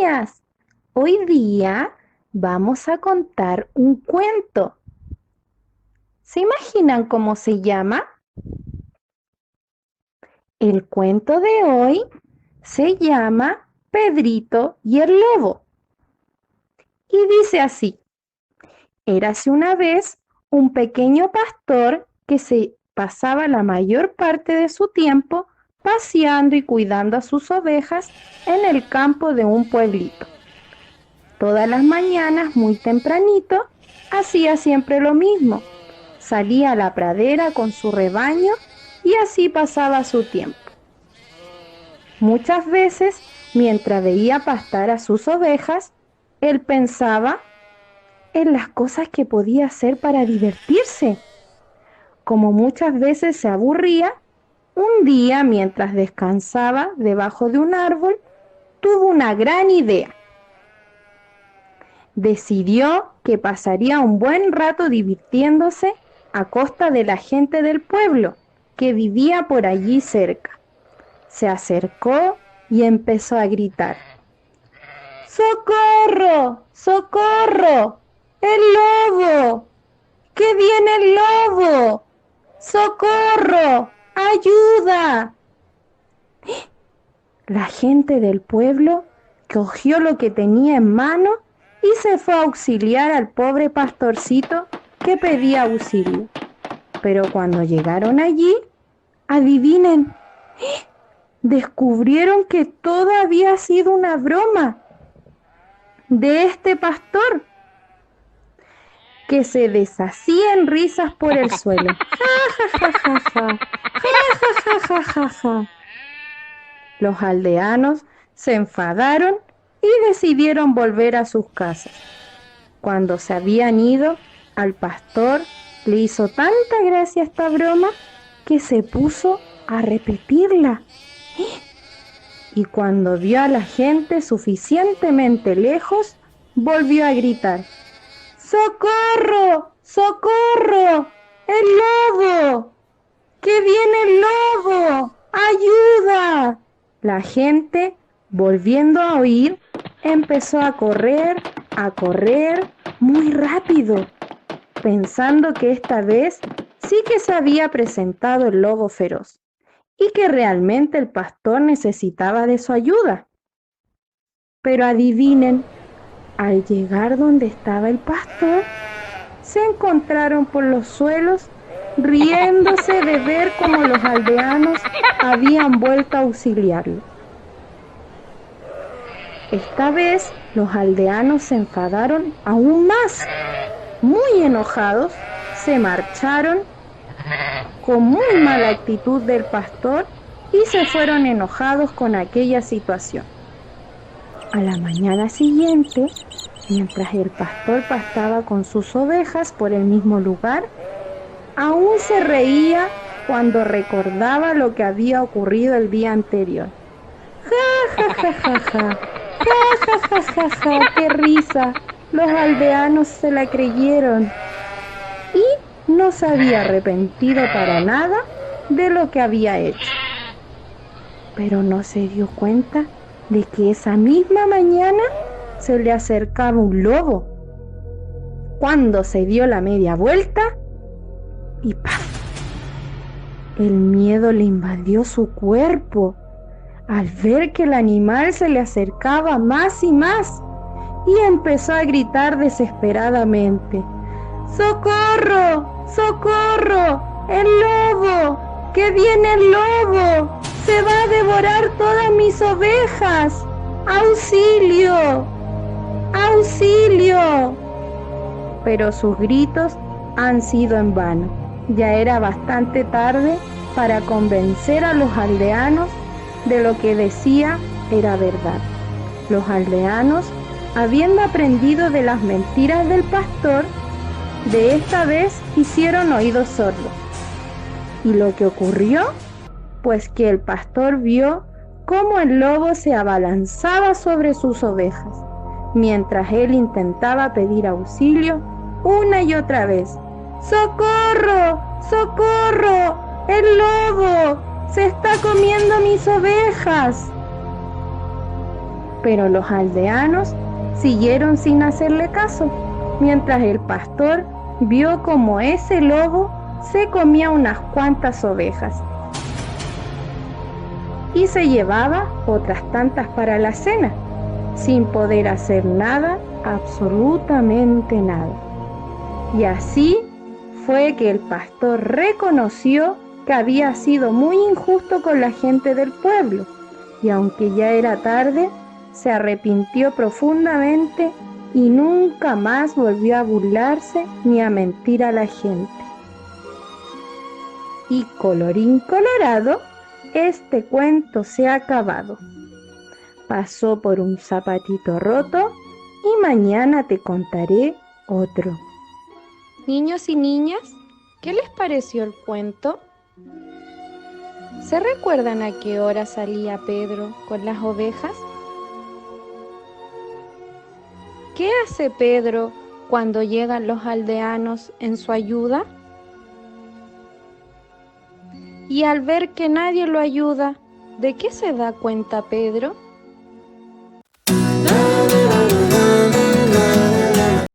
días. Hoy día vamos a contar un cuento. ¿Se imaginan cómo se llama? El cuento de hoy se llama Pedrito y el Lobo. Y dice así: érase una vez un pequeño pastor que se pasaba la mayor parte de su tiempo paseando y cuidando a sus ovejas en el campo de un pueblito. Todas las mañanas, muy tempranito, hacía siempre lo mismo. Salía a la pradera con su rebaño y así pasaba su tiempo. Muchas veces, mientras veía pastar a sus ovejas, él pensaba en las cosas que podía hacer para divertirse. Como muchas veces se aburría, un día, mientras descansaba debajo de un árbol, tuvo una gran idea. Decidió que pasaría un buen rato divirtiéndose a costa de la gente del pueblo que vivía por allí cerca. Se acercó y empezó a gritar: ¡Socorro! ¡Socorro! ¡El lobo! ¡Que viene el lobo! ¡Socorro! ¡Ayuda! La gente del pueblo cogió lo que tenía en mano y se fue a auxiliar al pobre pastorcito que pedía auxilio. Pero cuando llegaron allí, adivinen, descubrieron que todo había sido una broma de este pastor, que se deshacía en risas por el suelo. ¡Ja, ja, ja, ja, ja! ¡Ja, ja, ja, ja, ja! Los aldeanos se enfadaron y decidieron volver a sus casas. Cuando se habían ido, al pastor le hizo tanta gracia esta broma que se puso a repetirla. Y cuando vio a la gente suficientemente lejos, volvió a gritar: ¡Socorro! ¡Socorro! ¡El lobo! ¡Que viene el lobo! ¡Ayuda! La gente, volviendo a oír, empezó a correr muy rápido, pensando que esta vez sí que se había presentado el lobo feroz y que realmente el pastor necesitaba de su ayuda. Pero adivinen, al llegar donde estaba el pastor, se encontraron por los suelos riéndose de ver cómo los aldeanos habían vuelto a auxiliarlo. Esta vez los aldeanos se enfadaron aún más. Muy enojados, se marcharon con muy mala actitud del pastor y se fueron enojados con aquella situación. A la mañana siguiente, mientras el pastor pastaba con sus ovejas por el mismo lugar, aún se reía cuando recordaba lo que había ocurrido el día anterior. ¡Ja, ja, ja, ja, ja! ¡Ja, ja, ja, ja, ja! ¡Qué risa! Los aldeanos se la creyeron. Y no se había arrepentido para nada de lo que había hecho. Pero no se dio cuenta de que esa misma mañana se le acercaba un lobo. Cuando se dio la media vuelta y ¡paf! El miedo le invadió su cuerpo al ver que el animal se le acercaba más y más y empezó a gritar desesperadamente: ¡Socorro! ¡Socorro! ¡El lobo! ¡Que viene el lobo! ¡Se va a devorar todas mis ovejas! ¡Auxilio! ¡Auxilio! Pero sus gritos han sido en vano. Ya era bastante tarde para convencer a los aldeanos de lo que decía era verdad. Los aldeanos, habiendo aprendido de las mentiras del pastor, de esta vez hicieron oídos sordos. ¿Y lo que ocurrió? Pues que el pastor vio cómo el lobo se abalanzaba sobre sus ovejas, mientras él intentaba pedir auxilio una y otra vez. ¡Socorro! ¡Socorro! ¡El lobo! ¡Se está comiendo mis ovejas! Pero los aldeanos siguieron sin hacerle caso, mientras el pastor vio como ese lobo se comía unas cuantas ovejas y se llevaba otras tantas para la cena, sin poder hacer nada, absolutamente nada. Y así fue que el pastor reconoció que había sido muy injusto con la gente del pueblo, y aunque ya era tarde, se arrepintió profundamente y nunca más volvió a burlarse ni a mentir a la gente. Y colorín colorado, este cuento se ha acabado. Pasó por un zapatito roto y mañana te contaré otro. Niños y niñas, ¿qué les pareció el cuento? ¿Se recuerdan a qué hora salía Pedro con las ovejas? ¿Qué hace Pedro cuando llegan los aldeanos en su ayuda? Y al ver que nadie lo ayuda, ¿de qué se da cuenta Pedro?